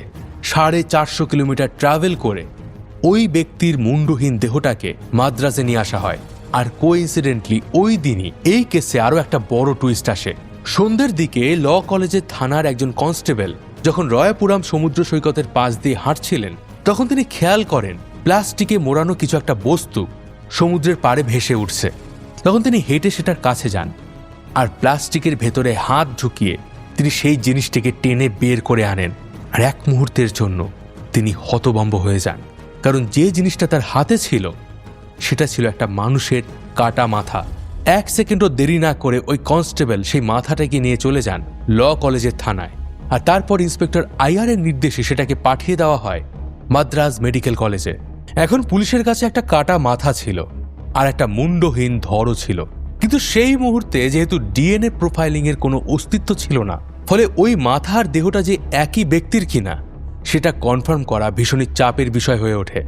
450 কিলোমিটার ট্রাভেল করে ওই ব্যক্তির মুন্ডহীন দেহটাকে মাদ্রাজে নিয়ে আসা হয়। আর কোইন্সিডেন্টলি ওই দিনই এই কেসে আরও একটা বড় টুইস্ট আসে। সন্ধ্যের দিকে ল কলেজের থানার একজন কনস্টেবল যখন রয়াপুরাম সমুদ্র সৈকতের পাশ দিয়ে হাঁটছিলেন তখন তিনি খেয়াল করেন প্লাস্টিকে মোড়ানো কিছু একটা বস্তু সমুদ্রের পাড়ে ভেসে উঠছে। তখন তিনি হেঁটে সেটার কাছে যান আর প্লাস্টিকের ভেতরে হাত ঢুকিয়ে তিনি সেই জিনিসটিকে টেনে বের করে আনেন। আর এক মুহূর্তের জন্য তিনি হতভম্ব হয়ে যান, কারণ যে জিনিসটা তার হাতে ছিল সেটা ছিল একটা মানুষের কাটা মাথা। 1 সেকেন্ডও দেরি না করে ওই কনস্টেবল সেই মাথাটাকে নিয়ে চলে যান ল কলেজের থানায়। আর তারপর ইন্সপেক্টর আইয়ার এর নির্দেশে সেটাকে পাঠিয়ে দেওয়া হয় মাদ্রাজ মেডিকেল কলেজে। এখন পুলিশের কাছে একটা কাটা মাথা ছিল আর একটা মুন্ডহীন ধরও ছিল, কিন্তু সেই মুহূর্তে যেহেতু ডিএনএ প্রোফাইলিং এর কোনো অস্তিত্ব ছিল না, ফলে ওই মাথার দেহটা যে একই ব্যক্তির কিনা সেটা কনফার্ম করা ভীষণই চাপের বিষয় হয়ে ওঠে।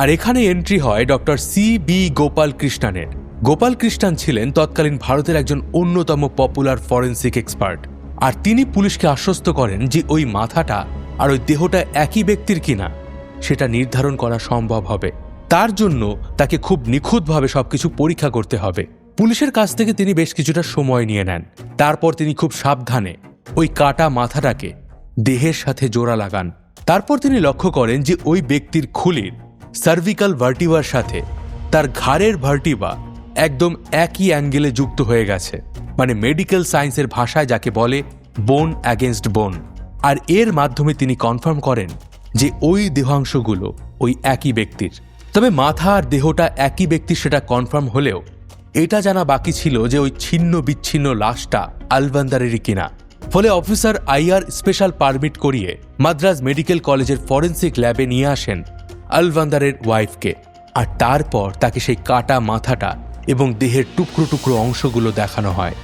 আর এখানে এন্ট্রি হয় ডক্টর CB গোপাল কৃষ্ণানের। গোপাল কৃষ্ণান ছিলেন তৎকালীন ভারতের একজন অন্যতম পপুলার ফরেন্সিক এক্সপার্ট, আর তিনি পুলিশকে আশ্বস্ত করেন যে ওই মাথাটা আর ওই দেহটা একই ব্যক্তির কিনা সেটা নির্ধারণ করা সম্ভব হবে। তার জন্য তাকে খুব নিখুঁতভাবে সবকিছু পরীক্ষা করতে হবে। পুলিশের কাছ থেকে তিনি বেশ কিছুটা সময় নিয়ে নেন। তারপর তিনি খুব সাবধানে ওই কাটা মাথাটাকে দেহের সাথে জোড়া লাগান। তারপর তিনি লক্ষ্য করেন যে ওই ব্যক্তির খুলির সার্ভিক্যাল ভার্টিবার সাথে তার ঘাড়ের ভার্টিবা একদম একই অ্যাঙ্গেলে যুক্ত হয়ে গেছে, মানে মেডিকেল সায়েন্সের ভাষায় যাকে বলে বোন অ্যাগেনস্ট বোন। আর এর মাধ্যমে তিনি কনফার্ম করেন যে ওই দেহাংশগুলো ওই একই ব্যক্তির। তবে মাথা আর দেহটা একই ব্যক্তির সেটা কনফার্ম হলেও এটা জানা বাকি ছিল যে ওই ছিন্ন বিচ্ছিন্ন লাশটা আলবান্দারেরই কিনা। ফলে অফিসার আইয়ার স্পেশাল পারমিট করিয়ে মাদ্রাজ মেডিকেল কলেজের ফরেন্সিক ল্যাবে নিয়ে আসেন আলবান্দারের ওয়াইফকে। আর তারপর তাকে সেই কাটা মাথাটা এবং দেহের টুকরো টুকরো অংশগুলো দেখানো হয়।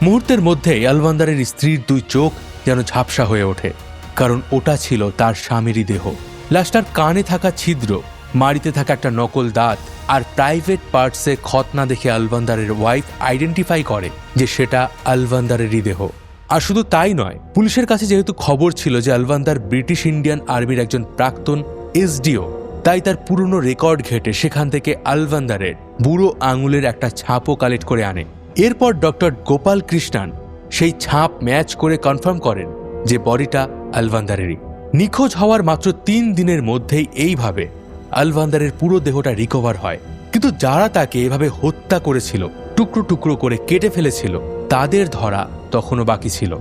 মুহূর্তের মধ্যেই আলবান্দারের স্ত্রীর 2 চোখ যেন ঝাপসা হয়ে ওঠে, কারণ ওটা ছিল তার স্বামীরই দেহ। লাশটার কানে থাকা ছিদ্র, মাড়িতে থাকা একটা নকল দাঁত আর প্রাইভেট পার্টসে ক্ষত না দেখে আলবান্দারের ওয়াইফ আইডেন্টিফাই করে যে সেটা আলবান্দারেরই দেহ। আর শুধু তাই নয়, পুলিশের কাছে যেহেতু খবর ছিল যে আলবান্দার ব্রিটিশ ইন্ডিয়ান আর্মির একজন প্রাক্তন SDO, তাই তার পুরনো রেকর্ড ঘেটে সেখান থেকে আলবান্দারের বুড়ো আঙুলের একটা ছাপও কালেক্ট করে আনে। এরপর ডক্টর গোপাল কৃষ্ণান সেই ছাপ ম্যাচ করে কনফার্ম করেন যে বডিটা আলবান্দারেরই। নিখোঁজ হওয়ার মাত্র 3 দিনের মধ্যেই এইভাবে আলবান্দারের পুরো দেহটা রিকভার হয়। কিন্তু যারা তাকে এভাবে হত্যা করেছিল, টুকরো টুকরো করে কেটে ফেলেছিল, তাদের ধরা তখনও বাকি ছিল।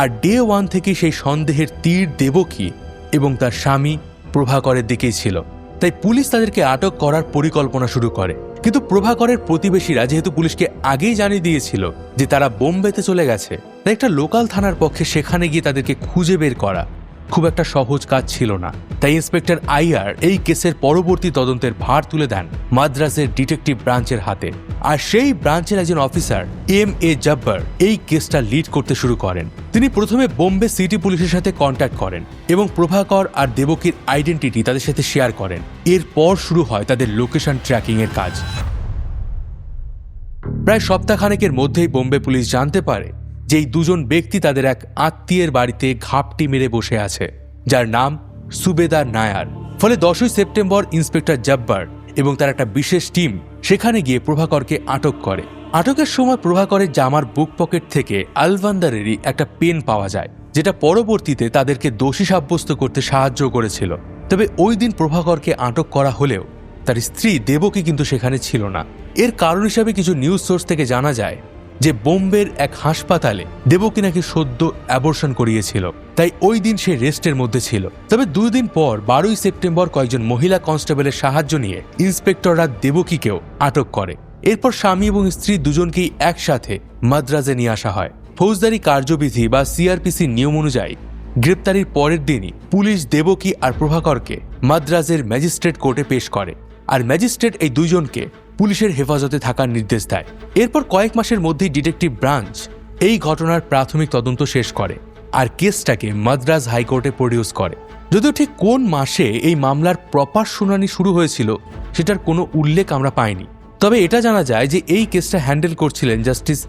আর ডে 1 থেকে সেই সন্দেহের তীর দেবকী এবং তার স্বামী প্রভাকরের দিকেই ছিল। তাই পুলিশ তাদেরকে আটক করার পরিকল্পনা শুরু করে। কিন্তু প্রভাকরের প্রতিবেশীরা যেহেতু পুলিশকে আগেই জানিয়ে দিয়েছিল যে তারা বোম্বেতে চলে গেছে, তাই একটা লোকাল থানার পক্ষে সেখানে গিয়ে তাদেরকে খুঁজে বের করা খুব একটা সহজ কাজ ছিল না। তাই ইন্সপেক্টর আইয়ার এই কেসের পরবর্তী তদন্তের ভার তুলে দেন মাদ্রাজের ডিটেকটিভ ব্রাঞ্চের হাতে। আর সেই ব্রাঞ্চের একজন অফিসার MA জব্বার এই কেসটা লিড করতে শুরু করেন। তিনি প্রথমে বোম্বে সিটি পুলিশের সাথে কন্ট্যাক্ট করেন এবং প্রভাকর আর দেবকীর আইডেন্টিটি তাদের সাথে শেয়ার করেন। এরপর শুরু হয় তাদের লোকেশন ট্র্যাকিং এর কাজ। প্রায় সপ্তাহখানেকের মধ্যেই বোম্বে পুলিশ জানতে পারে যে এই 2 জন ব্যক্তি তাদের এক আত্মীয়ের বাড়িতে ঘাপটি মেরে বসে আছে, যার নাম সুবেদার নায়ার। ফলে 10ই সেপ্টেম্বর ইন্সপেক্টর জব্বার এবং তার একটা বিশেষ টিম সেখানে গিয়ে প্রভাকরকে আটক করে। আটকের সময় প্রভাকরের জামার বুক পকেট থেকে আলবান্দারেরই একটা পেন পাওয়া যায়, যেটা পরবর্তীতে তাদেরকে দোষী সাব্যস্ত করতে সাহায্য করেছিল। তবে ওই দিন প্রভাকরকে আটক করা হলেও তার স্ত্রী দেবকী কিন্তু সেখানে ছিল না। এর কারণ হিসাবে কিছু নিউজ সোর্স থেকে জানা যায় যে বোম্বের এক হাসপাতালে দেবকী নাকি সদ্য অ্যাবর্শন করিয়েছিল, তাই ওই দিন সে রেস্টের মধ্যে ছিল। তবে 2 দিন পর 12ই সেপ্টেম্বর কয়েকজন মহিলা কনস্টেবলের সাহায্য নিয়ে ইন্সপেক্টররা দেবকীকেও আটক করে। এরপর স্বামী এবং স্ত্রী দুজনকেই একসাথে মাদ্রাজে নিয়ে আসা হয়। ফৌজদারি কার্যবিধি বা CRPC নিয়ম অনুযায়ী গ্রেপ্তারির পরের দিনই পুলিশ দেবকী আর প্রভাকরকে মাদ্রাজের ম্যাজিস্ট্রেট কোর্টে পেশ করে। আর ম্যাজিস্ট্রেট এই 2 জনকে পুলিশের হেফাজতে থাকার নির্দেশ দেয়। এরপর কয়েক মাসের মধ্যেই ডিটেকটিভ ব্রাঞ্চ এই ঘটনার প্রাথমিক তদন্ত শেষ করে আর কেসটাকে মাদ্রাজ হাইকোর্টে প্রডিউস করে। যদিও ঠিক কোন মাসে এই মামলার প্রপার শুনানি শুরু হয়েছিল সেটার কোনো উল্লেখ আমরা পাইনি। তবে এটা জানা যায় যে এই কেসটা হ্যান্ডেল করছিলেন জাস্টিস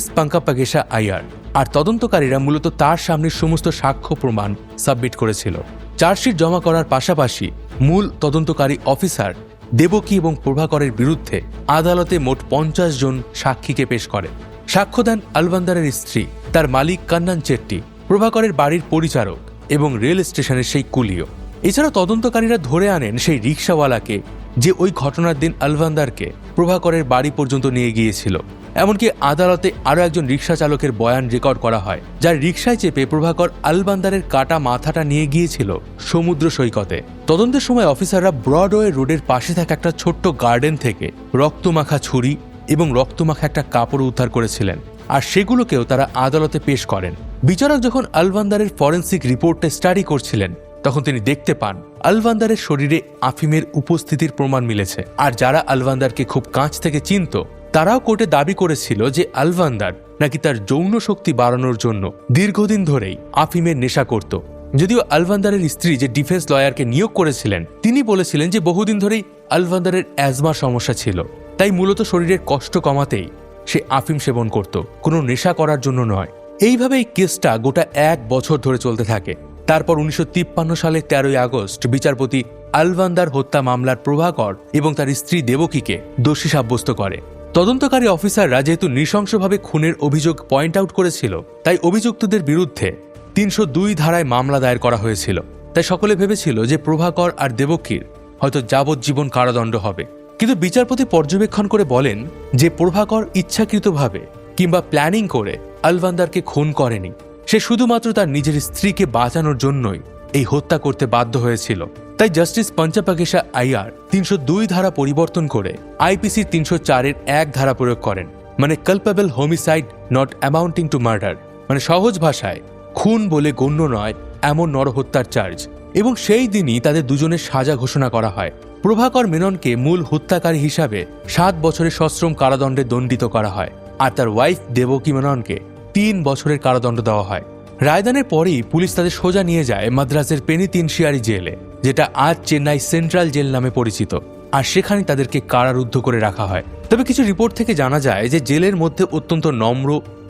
S পাঙ্কাপাগেশা আইয়ার, আর তদন্তকারীরা মূলত তার সামনে সমস্ত সাক্ষ্য প্রমাণ সাবমিট করেছিল। চার্জশিট জমা করার পাশাপাশি মূল তদন্তকারী অফিসার দেবকী এবং প্রভাকরের বিরুদ্ধে আদালতে মোট 50 জন সাক্ষীকে পেশ করে। সাক্ষ্য দেন আলবান্দারের স্ত্রী, তার মালিক কান্নান চেট্টি, প্রভাকরের বাড়ির পরিচারক এবং রেল স্টেশনের সেই কুলিও। এছাড়া তদন্তকারীরা ধরে আনেন সেই রিক্সাওয়ালাকে যে ওই ঘটনার দিন আলবান্দারকে প্রভাকরের বাড়ি পর্যন্ত নিয়ে গিয়েছিল। এমনকি আদালতে আরও একজন রিকশা চালকের বয়ান রেকর্ড করা হয়, যার রিকশায় চেপে প্রভাকর আলবান্দারের কাটা মাথাটা নিয়ে গিয়েছিল সমুদ্র সৈকতে। তদন্তের সময় অফিসাররা ব্রডওয়ে রোডের পাশে থাকা একটা ছোট্ট গার্ডেন থেকে রক্তমাখা ছুরি এবং রক্তমাখা একটা কাপড় উদ্ধার করেছিলেন, আর সেগুলোকেও তারা আদালতে পেশ করেন। বিচারক যখন আলবান্দারের ফরেন্সিক রিপোর্টে স্টাডি করছিলেন, তখন তিনি দেখতে পান আলবান্দারের শরীরে আফিমের উপস্থিতির প্রমাণ মিলেছে। আর যারা আলবান্দারকে খুব কাছ থেকে চিনত, তারাও কোর্টে দাবি করেছিল যে আলবান্দার নাকি তার যৌন শক্তি বাড়ানোর জন্য দীর্ঘদিন ধরেই আফিমের নেশা করত। যদিও আলবান্দারের স্ত্রী যে ডিফেন্স লয়ারকে নিয়োগ করেছিলেন, তিনি বলেছিলেন যে বহুদিন ধরেই আলবান্দারের অ্যাজমার সমস্যা ছিল, তাই মূলত শরীরের কষ্ট কমাতেই সে আফিম সেবন করত, কোনো নেশা করার জন্য নয়। এইভাবে এই কেসটা গোটা 1 বছর ধরে চলতে থাকে। তারপর 1953 সালের 13ই আগস্ট বিচারপতি আলবান্দার হত্যা মামলার প্রভাকর এবং তার স্ত্রী দেবকীকে দোষী সাব্যস্ত করে। তদন্তকারী অফিসাররা যেহেতু নৃশংসভাবে খুনের অভিযোগ পয়েন্ট আউট করেছিল, তাই অভিযুক্তদের বিরুদ্ধে 302 ধারায় মামলা দায়ের করা হয়েছিল। তাই সকলে ভেবেছিল যে প্রভাকর আর দেবকীর হয়তো যাবজ্জীবন কারাদণ্ড হবে। কিন্তু বিচারপতি পর্যবেক্ষণ করে বলেন যে প্রভাকর ইচ্ছাকৃতভাবে কিংবা প্ল্যানিং করে আলবান্দারকে খুন করেনি। সে শুধুমাত্র তার নিজের স্ত্রীকে বাঁচানোর জন্যই এই হত্যা করতে বাধ্য হয়েছিল। তাই জাস্টিস পঞ্চপাকেশা আইয়ার 302 ধারা পরিবর্তন করে আইপিসি 304-এর 1 ধারা প্রয়োগ করেন, মানে culpable homicide not amounting to murder, মানে সহজ ভাষায় খুন বলে গণ্য নয় এমন নরহত্যার চার্জ। এবং সেই দিনই তাদের দুজনের সাজা ঘোষণা করা হয়। প্রভাকর মেননকে মূল হত্যাকারী হিসাবে 7 বছরের সশ্রম কারাদণ্ডে দণ্ডিত করা হয়, আর তার ওয়াইফ দেবকী মেননকে 3 বছরের কারাদণ্ড দেওয়া হয়। রায়দানের পরেই পুলিশ তাদের সোজা নিয়ে যায় মাদ্রাসের পেনিটেনশিয়ারি জেলে, যেটা আজ চেন্নাই সেন্ট্রাল জেল নামে পরিচিত, আর সেখানে তাদেরকে কারারুদ্ধ করে রাখা হয়। তবে কিছু রিপোর্ট থেকে জানা যায় যে জেলের মধ্যে অত্যন্ত নম্র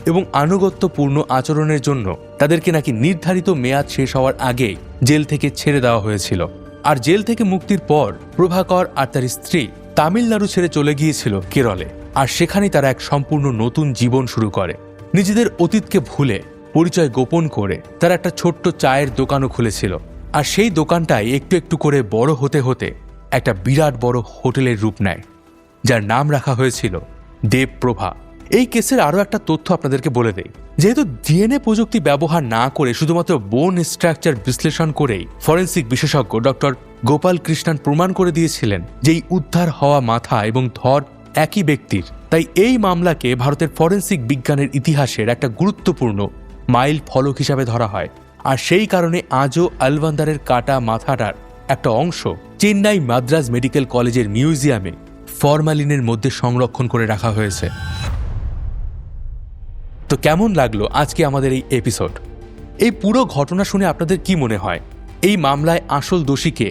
এবং আনুগত্যপূর্ণ আচরণের জন্য তাদেরকে নাকি নির্ধারিত মেয়াদ শেষ হওয়ার আগেই জেল থেকে ছেড়ে দেওয়া হয়েছিল। আর জেল থেকে মুক্তির পর প্রভাকর আর তার স্ত্রী তামিলনাড়ু ছেড়ে চলে গিয়েছিল কেরলে, আর সেখানেই তারা এক সম্পূর্ণ নতুন জীবন শুরু করে। নিজেদের অতীতকে ভুলে, পরিচয় গোপন করে তারা একটা ছোট্ট চায়ের দোকানও খুলেছিল, আর সেই দোকানটাই একটু একটু করে বড় হতে হতে একটা বিরাট বড় হোটেলের রূপ নেয়, যার নাম রাখা হয়েছিল দেবপ্রভা। এই কেসের আরও একটা তথ্য আপনাদেরকে বলে দেই। যেহেতু ডিএনএ প্রযুক্তি ব্যবহার না করে শুধুমাত্র বোন স্ট্রাকচার বিশ্লেষণ করেই ফরেন্সিক বিশেষজ্ঞ ডক্টর গোপাল কৃষ্ণন প্রমাণ করে দিয়েছিলেন যে এই উদ্ধার হওয়া মাথা এবং ধর একই ব্যক্তির, তাই এই মামলাকে ভারতের ফরেন্সিক বিজ্ঞানের ইতিহাসের একটা গুরুত্বপূর্ণ মাইল ফলক হিসাবে ধরা হয়। আর সেই কারণে আজও আলবান্দারের কাটা মাথাটার একটা অংশ চেন্নাই মাদ্রাজ মেডিকেল কলেজের মিউজিয়ামে ফরমালিনের মধ্যে সংরক্ষণ করে রাখা হয়েছে। তো কেমন লাগলো আজকে আমাদের এই এপিসোড? এই পুরো ঘটনা শুনে আপনাদের কি মনে হয়? এই মামলায় আসল দোষীকে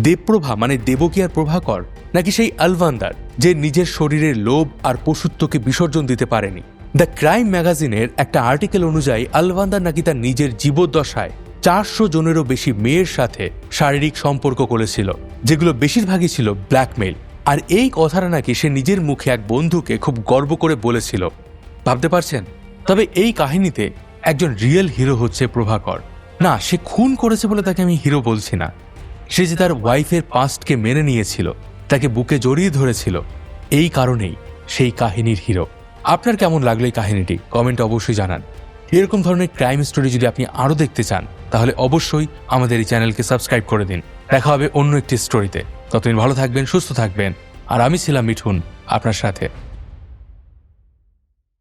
দেবপ্রভা মানে দেবকী আর প্রভাকর, নাকি সেই আলবান্দার যে নিজের শরীরের লোভ আর পশুত্বকে বিসর্জন দিতে পারেনি? দ্য ক্রাইম ম্যাগাজিনের একটা আর্টিকেল অনুযায়ী আলবান্দার নাকি তার নিজের জীবদ্দশায় 400 জনেরও বেশি মেয়ের সাথে শারীরিক সম্পর্ক করেছিল, যেগুলো বেশিরভাগই ছিল ব্ল্যাকমেইল। আর এই কথাটা নাকি সে নিজের মুখে এক বন্ধুকে খুব গর্ব করে বলেছিল। ভাবতে পারছেন? তবে এই কাহিনীতে একজন রিয়েল হিরো হচ্ছে প্রভাকর। না, সে খুন করেছে বলে তাকে আমি হিরো বলছি না। সে যে তার ওয়াইফের পাস্টকে মেনে নিয়েছিল, তাকে বুকে জড়িয়ে ধরেছিল, এই কারণেই সেই কাহিনীর হিরো। আপনার কেমন লাগলো এই কাহিনীটি? কমেন্টে অবশ্যই জানান। এরকম ধরনের ক্রাইম স্টোরি যদি আপনি আরও দেখতে চান, তাহলে অবশ্যই আমাদের এই চ্যানেলকে সাবস্ক্রাইব করে দিন। দেখা হবে অন্য একটি স্টোরিতে। ততদিন ভালো থাকবেন, সুস্থ থাকবেন। আর আমি ছিলাম মিঠুন আপনার সাথে।